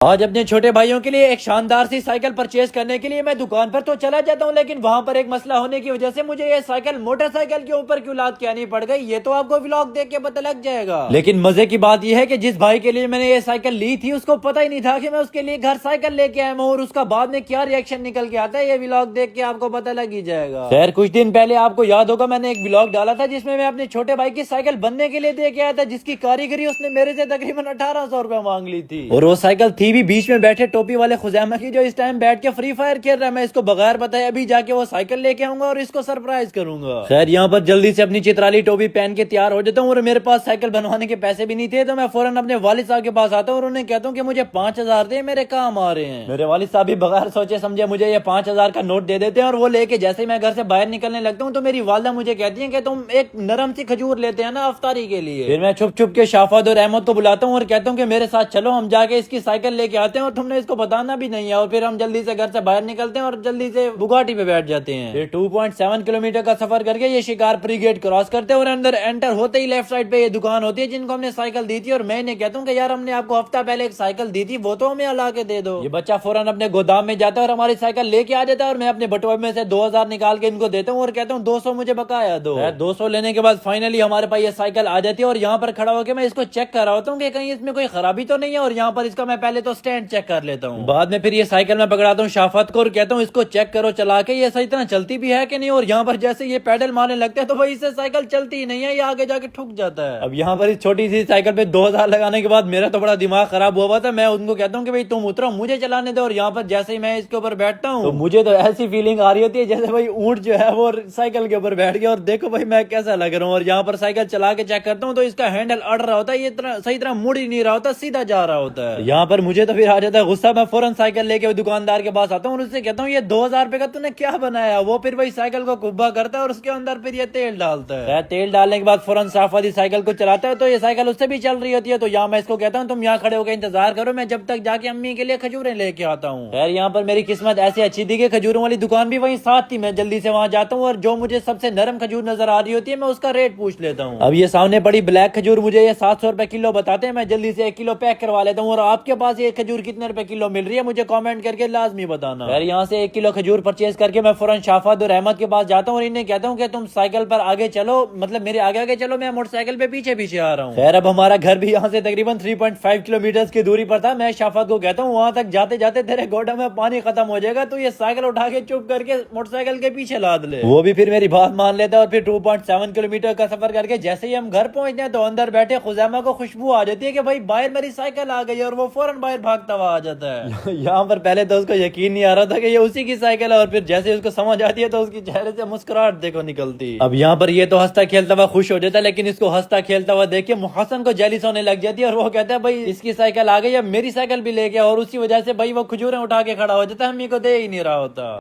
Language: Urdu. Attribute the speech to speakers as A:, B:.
A: آج اپنے چھوٹے بھائیوں کے لیے ایک شاندار سی سائیکل پرچیز کرنے کے لیے میں دکان پر تو چلا جاتا ہوں، لیکن وہاں پر ایک مسئلہ ہونے کی وجہ سے مجھے یہ سائیکل موٹر سائیکل کے اوپر کیوں لاد کے آنی پڑ گئی، یہ تو آپ کو ولاگ دیکھ کے پتہ لگ جائے گا۔ لیکن مزے کی بات یہ ہے کہ جس بھائی کے لیے میں نے یہ سائیکل لی تھی اس کو پتہ ہی نہیں تھا کہ میں اس کے لیے گھر سائیکل لے کے آیا ہوں، اور اس کا بعد میں کیا ری ایکشن نکل کے آتا ہے یہ ولاگ دیکھ کے آپ کو پتہ لگ ہی جائے گا۔ خیر کچھ دن پہلے آپ کو یاد ہوگا میں نے ایک ولاگ ڈالا تھا جس میں اپنے چھوٹے بھائی کی سائیکل بننے کے لیے دے کے آیا تھا، جس کی کاریگری اس نے میرے سے تقریباً 1800 روپے مانگ لی تھی، اور وہ سائیکل تھی بھی بیچ میں بیٹھے ٹوپی والے خزیمہ کی جو اس ٹائم بیٹھ کے فری فائر کھیل رہا ہے۔ میں اس کو بغیر بتائے ابھی جا کے وہ سائیکل لے کے آؤں گا اور اس کو سرپرائز کروں گا۔ خیر یہاں پر جلدی سے اپنی چترالی ٹوپی پہن کے تیار ہو جاتا ہوں، اور میرے پاس سائیکل بنوانے کے پیسے بھی نہیں تھے تو میں فوراً اپنے والد صاحب کے پاس آتا ہوں اور انہیں کہتا ہوں کہ مجھے 5000 دے، میرے کام آ رہے ہیں۔ میرے والد صاحب بھی بغیر سوچے سمجھے مجھے یہ 5000 کا نوٹ دے دیتے ہیں، اور وہ لے کے جیسے ہی میں گھر سے باہر نکلنے لگتا ہوں تو میری والدہ مجھے کہتی ہیں کہ تم ایک نرم سی کھجور لیتے ہیں نا افطاری کے لیے۔ پھر میں چھپ چھپ کے شافعت اور احمد کو بلاتا ہوں اور کہتا ہوں کہ میرے ساتھ چلو، ہم جا کے اس کی سائیکل لے کے آتے ہیں اور تم نے اس کو بتانا بھی نہیں ہے، اور پھر ہم جلدی سے گھر سے باہر نکلتے ہیں اور جلدی سے بگاٹی پہ بیٹھ جاتے ہیں۔ پھر 2.7 کلومیٹر کا سفر کر کے یہ شکار پری گیٹ کراس کرتے ہیں، اور اندر انٹر ہوتے ہی لیفٹ سائڈ پہ یہ دکان ہوتی ہے جن کو ہم نے سائیکل دی تھی، اور میں انہیں کہتا ہوں کہ یار ہم نے آپ کو ہفتہ پہلے ایک سائیکل دی تھی، وہ تو ہمیں لا کے دے دو۔ یہ بچہ فوراً اپنے گودام میں جاتا ہے اور ہماری سائیکل لے کے آ جاتا ہے، اور میں اپنے بٹوے میں سے 2000 نکال کے ان کو دیتا ہوں اور کہتا ہوں 200 مجھے بقایا دو۔ 200 لینے کے بعد فائنلی ہمارے پاس یہ سائیکل آ جاتی ہے، اور یہاں پر کھڑا ہو کے میں اس کو چیک کر رہا ہوتا ہوں کہ کہیں اس میں کوئی خرابی تو نہیں ہے، اور یہاں پر اس کا میں پہلے تو سٹینڈ چیک کر لیتا ہوں۔ بعد میں پھر یہ سائیکل میں پکڑاتا ہوں شافت کو اور کہتا ہوں اس کو چیک کرو چلا کے یہ صحیح طرح چلتی بھی ہے کہ نہیں، اور یہاں پر جیسے یہ پیڈل مارنے لگتے ہیں تو بھائی اس سے سائیکل چلتی ہی نہیں ہے، یہ آگے جا کے ٹھک جاتا ہے۔ اب یہاں پر اس چھوٹی سی سائیکل پہ 2000 لگانے کے بعد میرا تو بڑا دماغ خراب ہوا تھا۔ میں ان کو کہتا ہوں کہ بھائی تم اترو مجھے چلانے دو، اور یہاں پر جیسے ہی میں اس کے اوپر بیٹھتا ہوں تو مجھے تو ایسی فیلنگ آ رہی ہوتی ہے جیسے بھائی اونٹ جو ہے وہ سائیکل کے اوپر بیٹھ گیا، اور دیکھو بھائی میں کیسا لگ رہا ہوں۔ اور یہاں پر سائیکل چلا کے چیک کرتا ہوں تو اس کا ہینڈل اڑ رہا ہوتا ہے، یہ صحیح طرح مڑ ہی نہیں رہا ہوتا، سیدھا جا رہا ہوتا ہے۔ یہاں پر مجھے تو پھر آ جاتا ہے غصہ، میں فوراً سائیکل لے کے دکاندار کے پاس آتا ہوں اور اس سے کہتا ہوں یہ 2000 روپے کا تو نے کیا بنایا؟ وہ پھر وہی سائیکل کو کبا کرتا ہے اور اس کے اندر پھر یہ تیل ڈالتا ہے۔ تیل ڈالنے کے بعد فوراً صافی سائیکل کو چلاتا ہے تو یہ سائیکل اس سے بھی چل رہی ہوتی ہے، تو یہاں میں اس کو کہتا ہوں تم یہاں کھڑے ہو کے انتظار کرو، میں جب تک جا کے امی کے لیے کھجوریں لے کے آتا ہوں۔ خیر یہاں پر میری قسمت ایسی اچھی تھی کہ کھجوروں والی دکان بھی وہیں ساتھ تھی، میں جلدی سے وہاں جاتا ہوں اور جو مجھے سب سے نرم کھجور نظر آ رہی ہوتی ہے میں اس کا ریٹ پوچھ لیتا ہوں۔ اب یہ سامنے پڑی بلیک کھجور مجھے یہ 700 روپے کلو بتاتے ہیں، میں جلدی سے 1 کلو پیک کروا لیتا ہوں، اور آپ کے پاس یہ کھجور کتنے روپے کلو مل رہی ہے مجھے کامنٹ کر کے لازمی بتانا۔ خیر یہاں سے 1 کلو کھجور پرچیز کر کے میں فوراً شافعت اور احمد کے پاس جاتا ہوں اور انہیں کہتا ہوں کہ تم سائیکل پر آگے چلو، مطلب میرے آگے آگے چلو، میں موٹر سائیکل پہ پیچھے پیچھے آ رہا ہوں۔ خیر اب ہمارا گھر بھی یہاں سے تقریباً 3.5 کلومیٹر کی دوری پر تھا۔ میں شافعت کو کہتا ہوں وہاں تک جاتے جاتے تیرے گوڈا میں پانی ختم ہو جائے گا تو یہ سائیکل اٹھا کے چپ کر کے موٹر سائیکل کے پیچھے لاد لے۔ وہ بھی پھر میری بات مان لیتا ہے، اور پھر 2.7 کلومیٹر کا سفر کر کے جیسے ہی ہم گھر پہنچتے ہیں تو اندر بیٹھے خزیمہ کو خوشبو آ جاتی ہے کہ بھائی باہر میری سائیکل آ گئی ہے، اور وہ فوراً باہر بھاگتا ہوا آ جاتا ہے۔ یہاں پر پہلے تو اس کو یقین نہیں آ رہا تھا کہ یہ اسی کی سائیکل ہے، اور پھر جیسے اس کو سمجھ آتی ہے تو اس کی چہرے سے مسکراہٹ دیکھو نکلتی۔ اب یہاں پر یہ تو ہنستا کھیلتا ہوا خوش ہو جاتا ہے، لیکن اس کو ہنستا کھیلتا ہوا دیکھ کے محسن کو جیلس ہونے لگ جاتی ہے، اور وہ کہتا ہے بھائی اس کی سائیکل آ گئی ہے، میری سائیکل بھی لے گیا، اور اسی وجہ سے بھائی وہ کھجوریں اٹھا کے کھڑا ہو جاتا ہے، امی کو دے ہی نہیں رہا ہوتا۔